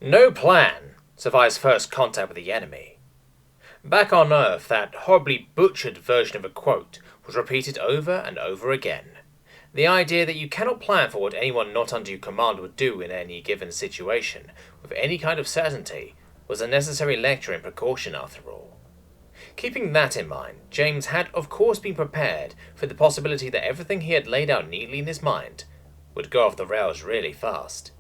No plan survives first contact with the enemy. Back on Earth, that horribly butchered version of a quote was repeated over and over again. The idea that you cannot plan for what anyone not under your command would do in any given situation with any kind of certainty was a necessary lecture in precaution after all. Keeping that in mind, James had of course been prepared for the possibility that everything he had laid out neatly in his mind would go off the rails really fast.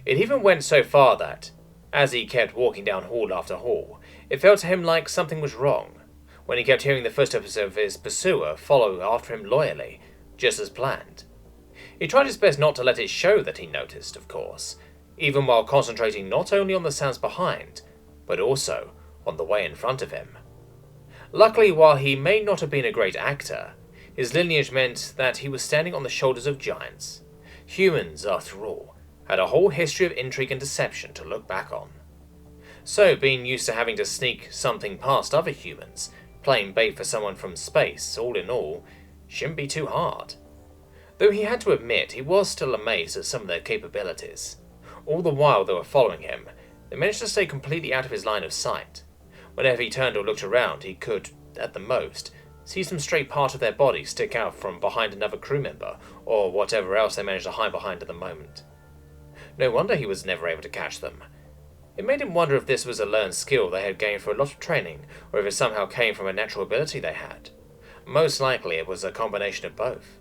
It even went so far that, as he kept walking down hall after hall, it felt to him like something was wrong, when he kept hearing the footsteps of his pursuer follow after him loyally, just as planned. He tried his best not to let it show that he noticed, of course, even while concentrating not only on the sounds behind, but also on the way in front of him. Luckily, while he may not have been a great actor, his lineage meant that he was standing on the shoulders of giants. Humans, after all, had a whole history of intrigue and deception to look back on. So, being used to having to sneak something past other humans, playing bait for someone from space, all in all, shouldn't be too hard. Though he had to admit he was still amazed at some of their capabilities. All the while they were following him, they managed to stay completely out of his line of sight. Whenever he turned or looked around, he could, at the most, see some stray part of their body stick out from behind another crew member, or whatever else they managed to hide behind at the moment. No wonder he was never able to catch them. It made him wonder if this was a learned skill they had gained through a lot of training, or if it somehow came from a natural ability they had. Most likely it was a combination of both.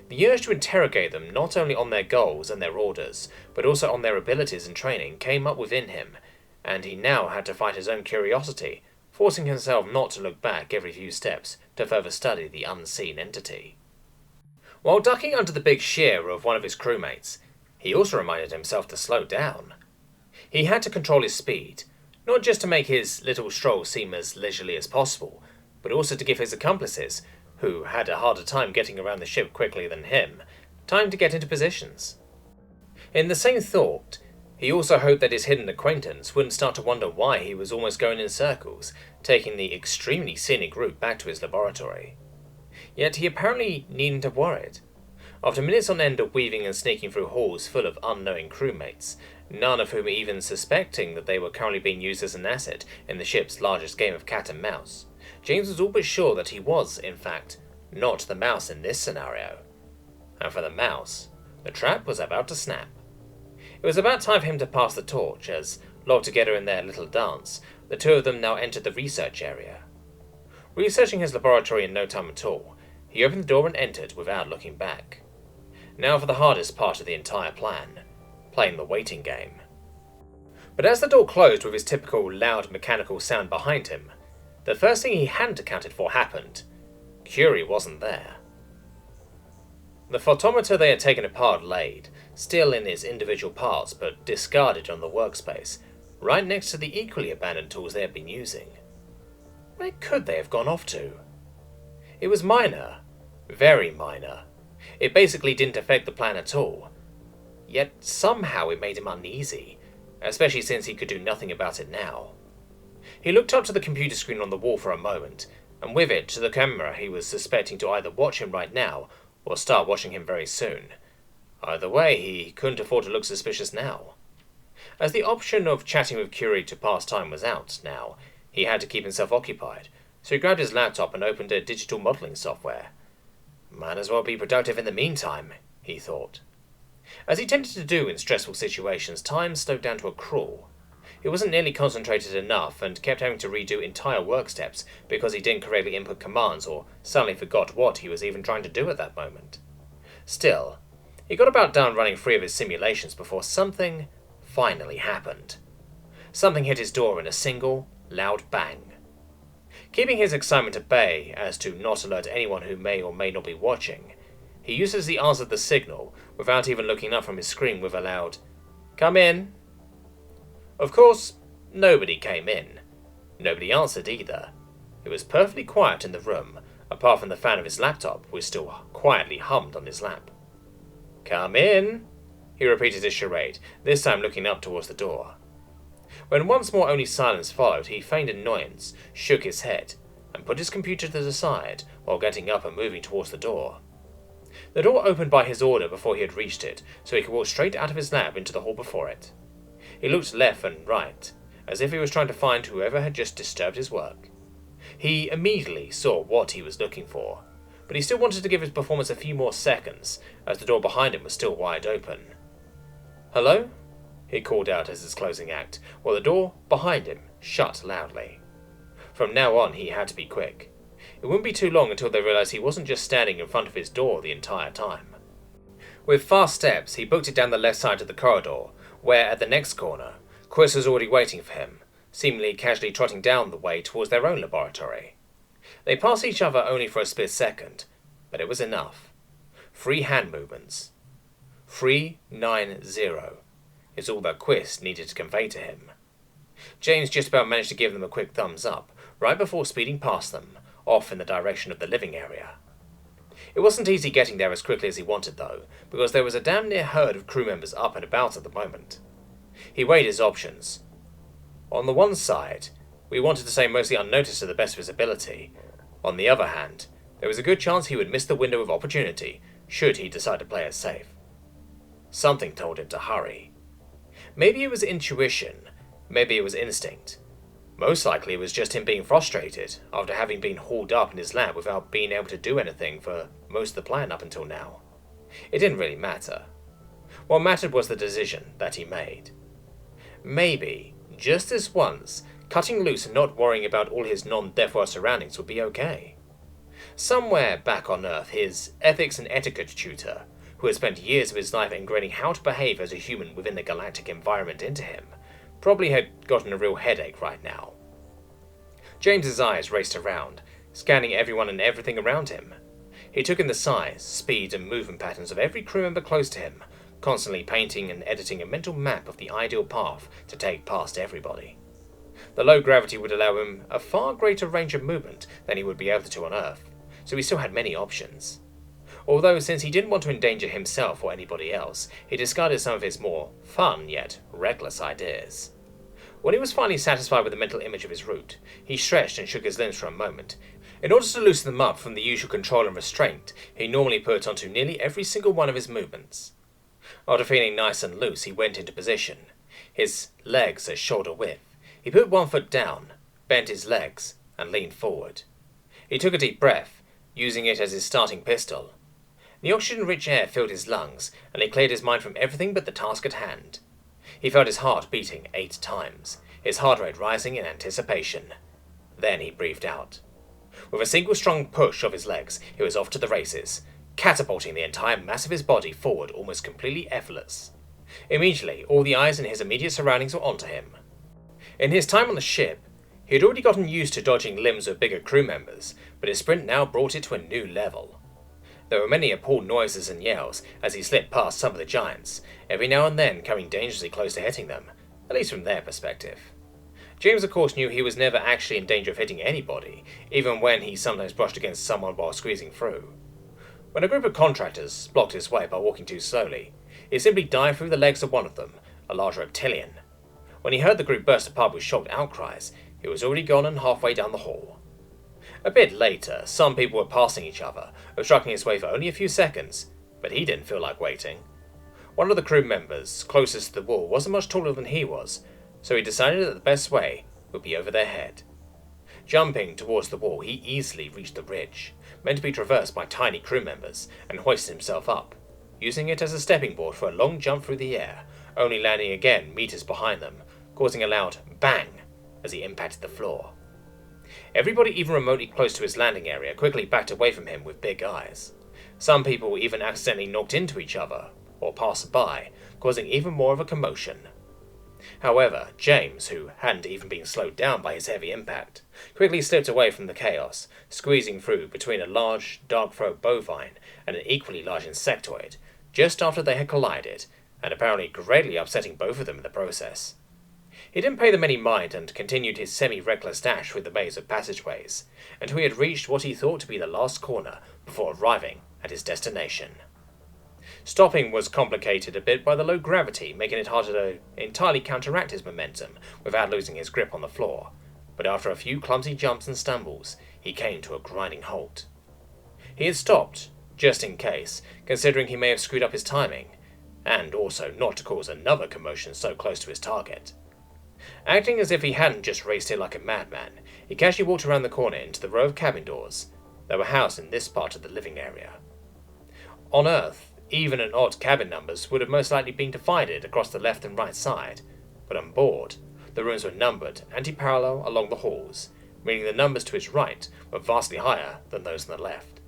The urge to interrogate them not only on their goals and their orders, but also on their abilities and training came up within him, and he now had to fight his own curiosity, forcing himself not to look back every few steps to further study the unseen entity. While ducking under the big shear of one of his crewmates, he also reminded himself to slow down. He had to control his speed, not just to make his little stroll seem as leisurely as possible, but also to give his accomplices, who had a harder time getting around the ship quickly than him, time to get into positions. In the same thought, he also hoped that his hidden acquaintance wouldn't start to wonder why he was almost going in circles, taking the extremely scenic route back to his laboratory. Yet he apparently needn't have worried. After minutes on end of weaving and sneaking through halls full of unknowing crewmates, none of whom even suspecting that they were currently being used as an asset in the ship's largest game of cat and mouse, James was all but sure that he was, in fact, not the mouse in this scenario. And for the mouse, the trap was about to snap. It was about time for him to pass the torch, as, locked together in their little dance, the two of them now entered the research area. Researching his laboratory in no time at all, he opened the door and entered without looking back. Now for the hardest part of the entire plan, playing the waiting game. But as the door closed with his typical loud mechanical sound behind him, the first thing he hadn't accounted for happened. Curie wasn't there. The photometer they had taken apart laid, still in its individual parts but discarded on the workspace, right next to the equally abandoned tools they had been using. Where could they have gone off to? It was minor, very minor. It basically didn't affect the plan at all. Yet somehow it made him uneasy, especially since he could do nothing about it now. He looked up to the computer screen on the wall for a moment, and with it to the camera he was suspecting to either watch him right now or start watching him very soon. Either way, he couldn't afford to look suspicious now. As the option of chatting with Curie to pass time was out now, he had to keep himself occupied, so he grabbed his laptop and opened a digital modelling software. Might as well be productive in the meantime, he thought. As he tended to do in stressful situations, time slowed down to a crawl. He wasn't nearly concentrated enough and kept having to redo entire work steps because he didn't correctly input commands or suddenly forgot what he was even trying to do at that moment. Still, he got about done running 3 of his simulations before something finally happened. Something hit his door in a single, loud bang. Keeping his excitement at bay as to not alert anyone who may or may not be watching, he uses the answer the signal without even looking up from his screen with a loud, "Come in." Of course, nobody came in. Nobody answered either. It was perfectly quiet in the room, apart from the fan of his laptop, which still quietly hummed on his lap. "Come in," he repeated his charade, this time looking up towards the door. When once more only silence followed, he feigned annoyance, shook his head, and put his computer to the side while getting up and moving towards the door. The door opened by his order before he had reached it, so he could walk straight out of his lab into the hall before it. He looked left and right, as if he was trying to find whoever had just disturbed his work. He immediately saw what he was looking for, but he still wanted to give his performance a few more seconds, as the door behind him was still wide open. "Hello?" he called out as his closing act, while the door behind him shut loudly. From now on, he had to be quick. It wouldn't be too long until they realized he wasn't just standing in front of his door the entire time. With fast steps, he booked it down the left side of the corridor, where, at the next corner, Chris was already waiting for him, seemingly casually trotting down the way towards their own laboratory. They passed each other only for a split second, but it was enough. 3 hand movements. 390 is all that Quist needed to convey to him. James just about managed to give them a quick thumbs up, right before speeding past them, off in the direction of the living area. It wasn't easy getting there as quickly as he wanted, though, because there was a damn near herd of crew members up and about at the moment. He weighed his options. On the one side, we wanted to stay mostly unnoticed to the best of his ability. On the other hand, there was a good chance he would miss the window of opportunity, should he decide to play it safe. Something told him to hurry. Maybe it was intuition, maybe it was instinct. Most likely it was just him being frustrated after having been hauled up in his lab without being able to do anything for most of the plan up until now. It didn't really matter. What mattered was the decision that he made. Maybe, just this once, cutting loose and not worrying about all his non-Deathworld surroundings would be okay. Somewhere back on Earth, his ethics and etiquette tutor, who had spent years of his life ingraining how to behave as a human within the galactic environment into him, probably had gotten a real headache right now. James's eyes raced around, scanning everyone and everything around him. He took in the size, speed, and movement patterns of every crew member close to him, constantly painting and editing a mental map of the ideal path to take past everybody. The low gravity would allow him a far greater range of movement than he would be able to on Earth, so he still had many options. Although, since he didn't want to endanger himself or anybody else, he discarded some of his more fun yet reckless ideas. When he was finally satisfied with the mental image of his route, he stretched and shook his limbs for a moment, in order to loosen them up from the usual control and restraint he normally put onto nearly every single one of his movements. After feeling nice and loose, he went into position, his legs at shoulder width. He put one foot down, bent his legs, and leaned forward. He took a deep breath, using it as his starting pistol. The oxygen-rich air filled his lungs, and he cleared his mind from everything but the task at hand. He felt his heart beating 8 times, his heart rate rising in anticipation. Then he breathed out. With a single strong push of his legs, he was off to the races, catapulting the entire mass of his body forward almost completely effortless. Immediately, all the eyes in his immediate surroundings were onto him. In his time on the ship, he had already gotten used to dodging limbs of bigger crew members, but his sprint now brought it to a new level. There were many appalled noises and yells as he slipped past some of the giants, every now and then coming dangerously close to hitting them, at least from their perspective. James of course knew he was never actually in danger of hitting anybody, even when he sometimes brushed against someone while squeezing through. When a group of contractors blocked his way by walking too slowly, he simply dived through the legs of one of them, a large reptilian. When he heard the group burst apart with shocked outcries, he was already gone and halfway down the hall. A bit later, some people were passing each other, obstructing his way for only a few seconds, but he didn't feel like waiting. One of the crew members closest to the wall wasn't much taller than he was, so he decided that the best way would be over their head. Jumping towards the wall, he easily reached the ridge, meant to be traversed by tiny crew members, and hoisted himself up, using it as a stepping board for a long jump through the air, only landing again meters behind them, causing a loud bang as he impacted the floor. Everybody even remotely close to his landing area quickly backed away from him with big eyes. Some people even accidentally knocked into each other, or passed by, causing even more of a commotion. However, James, who hadn't even been slowed down by his heavy impact, quickly slipped away from the chaos, squeezing through between a large, dark-throat bovine and an equally large insectoid, just after they had collided, and apparently greatly upsetting both of them in the process. He didn't pay them any mind and continued his semi-reckless dash through the maze of passageways, until he had reached what he thought to be the last corner before arriving at his destination. Stopping was complicated a bit by the low gravity, making it harder to entirely counteract his momentum without losing his grip on the floor, but after a few clumsy jumps and stumbles, he came to a grinding halt. He had stopped, just in case, considering he may have screwed up his timing, and also not to cause another commotion so close to his target. Acting as if he hadn't just raced here like a madman, he casually walked around the corner into the row of cabin doors that were housed in this part of the living area. On Earth, even and odd cabin numbers would have most likely been divided across the left and right side, but on board, the rooms were numbered anti-parallel along the halls, meaning the numbers to his right were vastly higher than those on the left.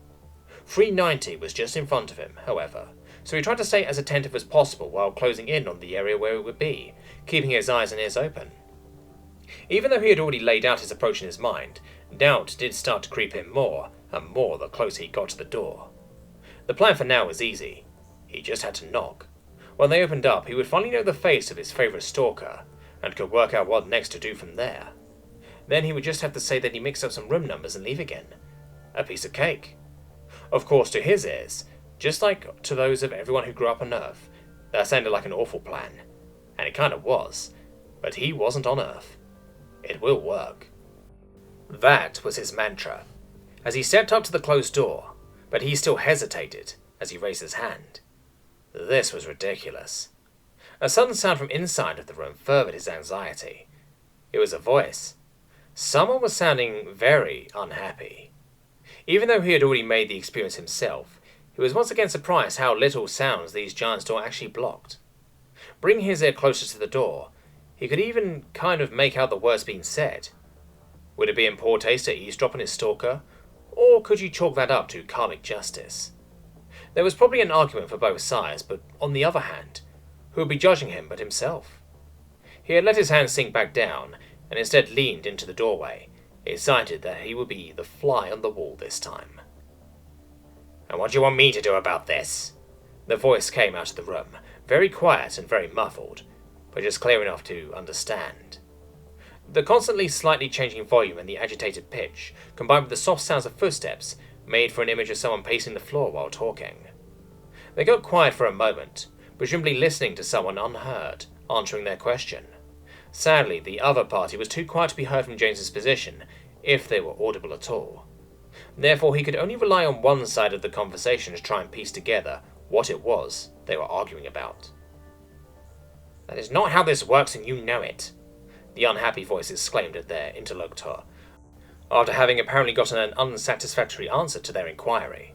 390 was just in front of him, however, so he tried to stay as attentive as possible while closing in on the area where it would be, keeping his eyes and ears open. Even though he had already laid out his approach in his mind, doubt did start to creep in more and more the closer he got to the door. The plan for now was easy. He just had to knock. When they opened up, he would finally know the face of his favourite stalker, and could work out what next to do from there. Then he would just have to say that he mixed up some room numbers and leave again. A piece of cake. Of course, to his ears, just like to those of everyone who grew up on Earth, that sounded like an awful plan. And it kind of was. But he wasn't on Earth. It will work. That was his mantra, as he stepped up to the closed door, but he still hesitated as he raised his hand. This was ridiculous. A sudden sound from inside of the room furthered his anxiety. It was a voice. Someone was sounding very unhappy. Even though he had already made the experience himself, he was once again surprised how little sounds these giants' door actually blocked. Bringing his ear closer to the door, he could even kind of make out the words being said. Would it be in poor taste to eavesdrop on his stalker, or could you chalk that up to karmic justice? There was probably an argument for both sides, but on the other hand, who would be judging him but himself? He had let his hand sink back down, and instead leaned into the doorway, excited that he would be the fly on the wall this time. "And what do you want me to do about this?" The voice came out of the room, very quiet and very muffled, but just clear enough to understand. The constantly slightly changing volume and the agitated pitch, combined with the soft sounds of footsteps, made for an image of someone pacing the floor while talking. They got quiet for a moment, presumably listening to someone unheard, answering their question. Sadly, the other party was too quiet to be heard from James's position, if they were audible at all. Therefore, he could only rely on one side of the conversation to try and piece together what it was they were arguing about. "That is not how this works, and you know it," the unhappy voice exclaimed at their interlocutor, after having apparently gotten an unsatisfactory answer to their inquiry.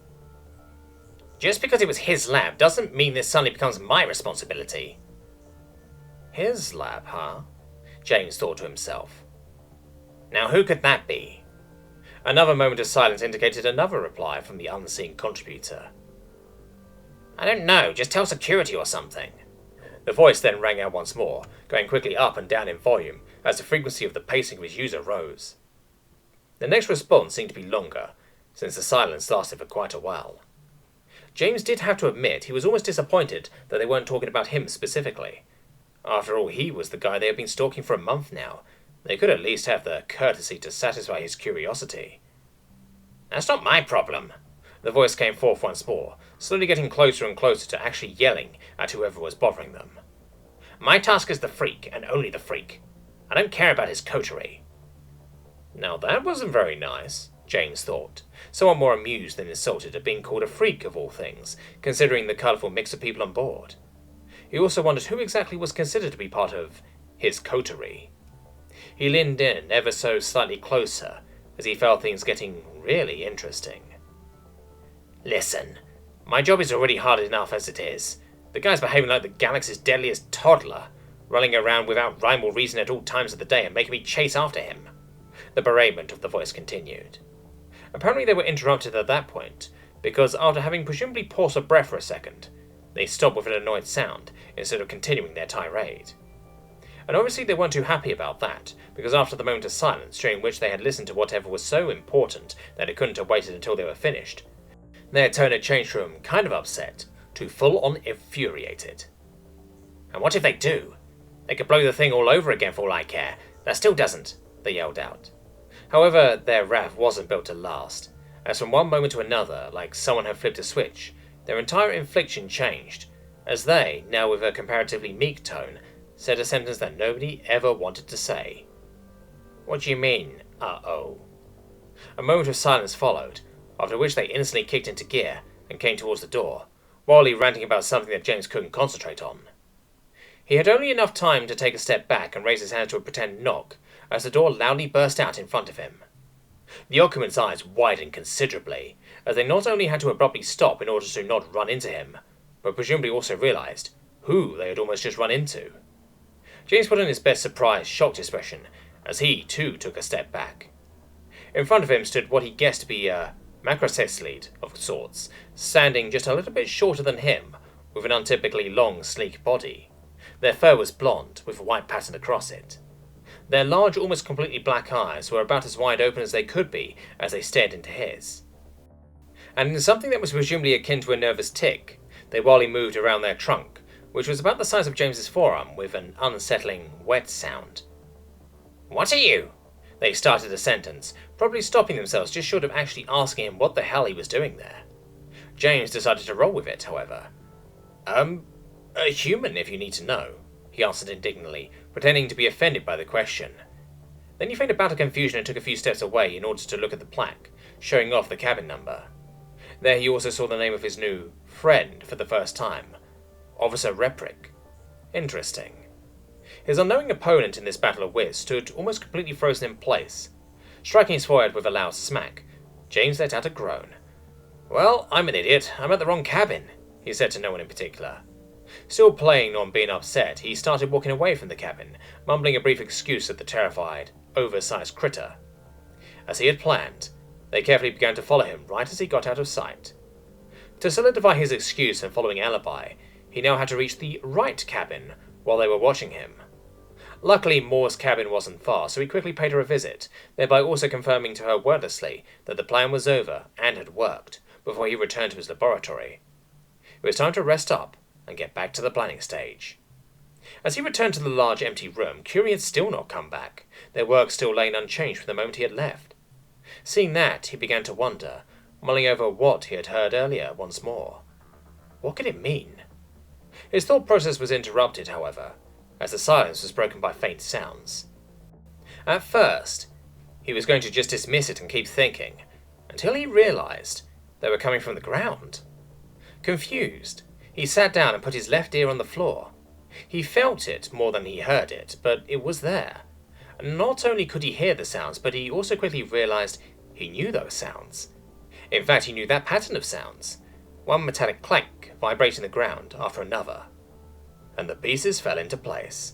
"Just because it was his lab doesn't mean this suddenly becomes my responsibility." His lab, huh? James thought to himself. Now who could that be? Another moment of silence indicated another reply from the unseen contributor. "I don't know, just tell security or something." The voice then rang out once more, going quickly up and down in volume as the frequency of the pacing of his user rose. The next response seemed to be longer, since the silence lasted for quite a while. James did have to admit he was almost disappointed that they weren't talking about him specifically. After all, he was the guy they had been stalking for a month now. They could at least have the courtesy to satisfy his curiosity. "That's not my problem." The voice came forth once more, slowly getting closer and closer to actually yelling at whoever was bothering them. "My task is the freak, and only the freak. I don't care about his coterie." Now that wasn't very nice, James thought, somewhat more amused than insulted at being called a freak of all things, considering the colourful mix of people on board. He also wondered who exactly was considered to be part of his coterie. He leaned in ever so slightly closer, as he felt things getting really interesting. "Listen, my job is already hard enough as it is. The guy's behaving like the galaxy's deadliest toddler, running around without rhyme or reason at all times of the day and making me chase after him." The beratement of the voice continued. Apparently they were interrupted at that point, because after having presumably paused for breath for a second, they stopped with an annoyed sound instead of continuing their tirade. And obviously they weren't too happy about that, because after the moment of silence during which they had listened to whatever was so important that it couldn't have waited until they were finished, their tone had changed from kind of upset to full-on infuriated. "And what if they do? They could blow the thing all over again for all I care. That still doesn't," they yelled out. However, their wrath wasn't built to last, as from one moment to another, like someone had flipped a switch, their entire infliction changed, as they, now with a comparatively meek tone, said a sentence that nobody ever wanted to say. "What do you mean, uh-oh?" A moment of silence followed, after which they instantly kicked into gear and came towards the door, wildly ranting about something that James couldn't concentrate on. He had only enough time to take a step back and raise his hand to a pretend knock as the door loudly burst out in front of him. The occupant's eyes widened considerably, as they not only had to abruptly stop in order to not run into him, but presumably also realised who they had almost just run into. James put on his best surprised, shocked expression as he, too, took a step back. In front of him stood what he guessed to be a macrocecilid of sorts, standing just a little bit shorter than him, with an untypically long, sleek body. Their fur was blonde, with a white pattern across it. Their large, almost completely black eyes were about as wide open as they could be as they stared into his. And in something that was presumably akin to a nervous tic, they wildly moved around their trunk, which was about the size of James's forearm, with an unsettling, wet sound. "What are you?" They started a sentence, probably stopping themselves just short of actually asking him what the hell he was doing there. James decided to roll with it, however. A human, if you need to know," he answered indignantly, pretending to be offended by the question. Then he feigned a bout of confusion and took a few steps away in order to look at the plaque, showing off the cabin number. There he also saw the name of his new friend for the first time, Officer Reprick. Interesting. His unknowing opponent in this battle of wits stood almost completely frozen in place. Striking his forehead with a loud smack, James let out a groan. "Well, I'm an idiot. I'm at the wrong cabin," he said to no one in particular. Still playing on being upset, he started walking away from the cabin, mumbling a brief excuse at the terrified, oversized critter. As he had planned, they carefully began to follow him right as he got out of sight. To solidify his excuse and following alibi, he now had to reach the right cabin while they were watching him. Luckily, Moore's cabin wasn't far, so he quickly paid her a visit, thereby also confirming to her wordlessly that the plan was over and had worked, before he returned to his laboratory. It was time to rest up and get back to the planning stage. As he returned to the large empty room, Curie had still not come back, their work still laying unchanged from the moment he had left. Seeing that, he began to wonder, mulling over what he had heard earlier once more. What could it mean? His thought process was interrupted, however, as the silence was broken by faint sounds. At first, he was going to just dismiss it and keep thinking, until he realized they were coming from the ground. Confused, he sat down and put his left ear on the floor. He felt it more than he heard it, but it was there. Not only could he hear the sounds, but he also quickly realized he knew those sounds. In fact, he knew that pattern of sounds, one metallic clank vibrating the ground after another. And the pieces fell into place.